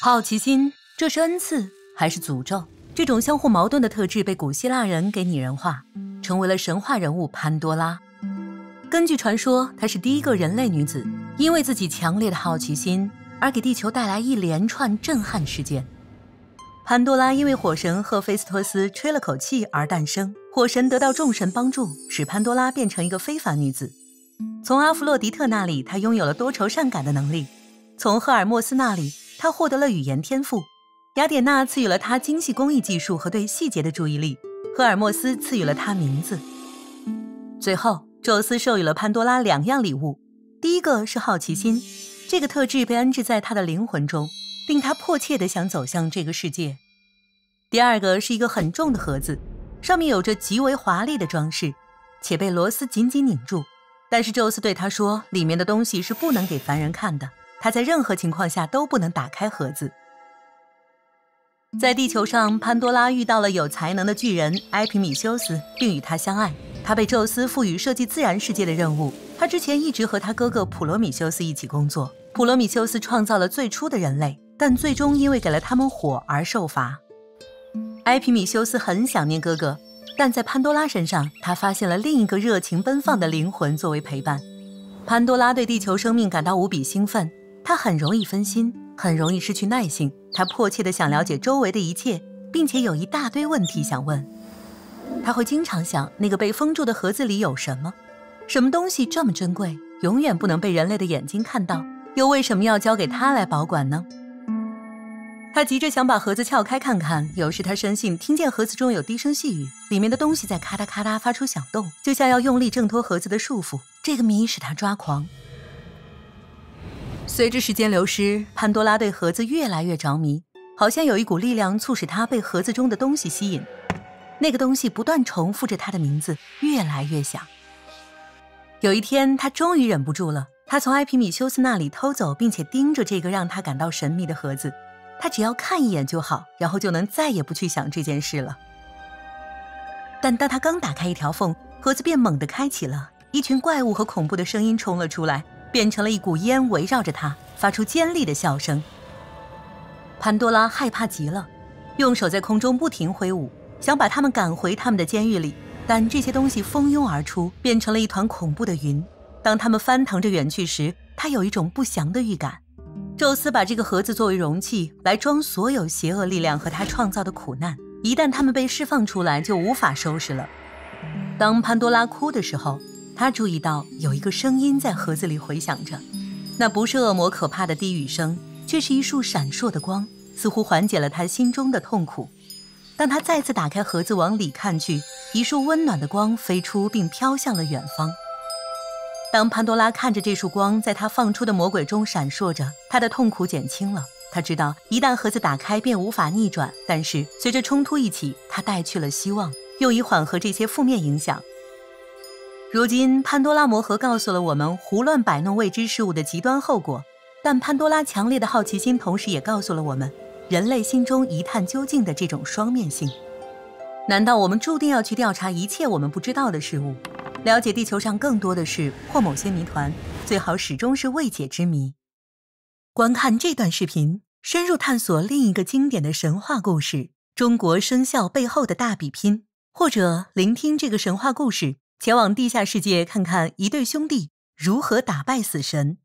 好奇心，这是恩赐还是诅咒？这种相互矛盾的特质被古希腊人给拟人化，成为了神话人物潘多拉。根据传说，她是第一个人类女子，因为自己强烈的好奇心而给地球带来一连串震撼事件。潘多拉因为火神赫菲斯托斯吹了口气而诞生，火神得到众神帮助，使潘多拉变成一个非凡女子。从阿弗洛狄特那里，她拥有了多愁善感的能力；从赫尔墨斯那里，她获得了语言天赋。雅典娜赐予了她精细工艺技术和对细节的注意力，赫尔墨斯赐予了她名字。最后，宙斯授予了潘多拉2样礼物，第一个是好奇心，这个特质被安置在她的灵魂中，令她迫切地想走向这个世界。第二个是一个很重的盒子，上面有着极为华丽的装饰，且被螺丝紧紧拧住。但是宙斯对他说，里面的东西是不能给凡人看的，他在任何情况下都不能打开盒子。在地球上，潘多拉遇到了有才能的巨人埃皮米修斯，并与他相爱。他被宙斯赋予设计自然世界的任务，他之前一直和他哥哥普罗米修斯一起工作。普罗米修斯创造了最初的人类，但最终因为给了他们火而受罚。埃皮米修斯很想念哥哥，但在潘多拉身上，他发现了另一个热情奔放的灵魂作为陪伴。潘多拉对地球生命感到无比兴奋，他很容易分心，很容易失去耐性，他迫切地想了解周围的一切，并且有一大堆问题想问。他会经常想，那个被封住的盒子里有什么？什么东西这么珍贵，永远不能被人类的眼睛看到，又为什么要交给他来保管呢？他急着想把盒子撬开看看，有时他深信听见盒子中有低声细语，里面的东西在咔嗒咔嗒发出响动，就像要用力挣脱盒子的束缚。这个谜使他抓狂。随着时间流失，潘多拉对盒子越来越着迷，好像有一股力量促使他被盒子中的东西吸引。那个东西不断重复着他的名字，越来越响。有一天，他终于忍不住了，他从埃皮米修斯那里偷走，并且盯着这个让他感到神秘的盒子。他只要看一眼就好，然后就能再也不去想这件事了。但当他刚打开一条缝，盒子便猛地开启了，一群怪物和恐怖的声音冲了出来，变成了一股烟围绕着他，发出尖利的笑声。潘多拉害怕极了，用手在空中不停挥舞，想把他们赶回他们的监狱里，但这些东西蜂拥而出，变成了一团恐怖的云。当他们翻腾着远去时，他有一种不祥的预感。宙斯把这个盒子作为容器，来装所有邪恶力量和他创造的苦难，一旦他们被释放出来，就无法收拾了。当潘多拉哭的时候，他注意到有一个声音在盒子里回响着，那不是恶魔可怕的低语声，却是一束闪烁的光，似乎缓解了他心中的痛苦。当他再次打开盒子往里看去，一束温暖的光飞出并飘向了远方。当潘多拉看着这束光在他放出的魔鬼中闪烁着，他的痛苦减轻了。他知道一旦盒子打开便无法逆转，但是随着冲突一起，他带去了希望，用以缓和这些负面影响。如今潘多拉魔盒告诉了我们胡乱摆弄未知事物的极端后果，但潘多拉强烈的好奇心同时也告诉了我们人类心中一探究竟的这种双面性。难道我们注定要去调查一切我们不知道的事物，了解地球上更多的事或某些谜团，最好始终是未解之谜。观看这段视频，深入探索另一个经典的神话故事——中国生肖背后的大比拼，或者聆听这个神话故事，前往地下世界看看一对兄弟如何打败死神。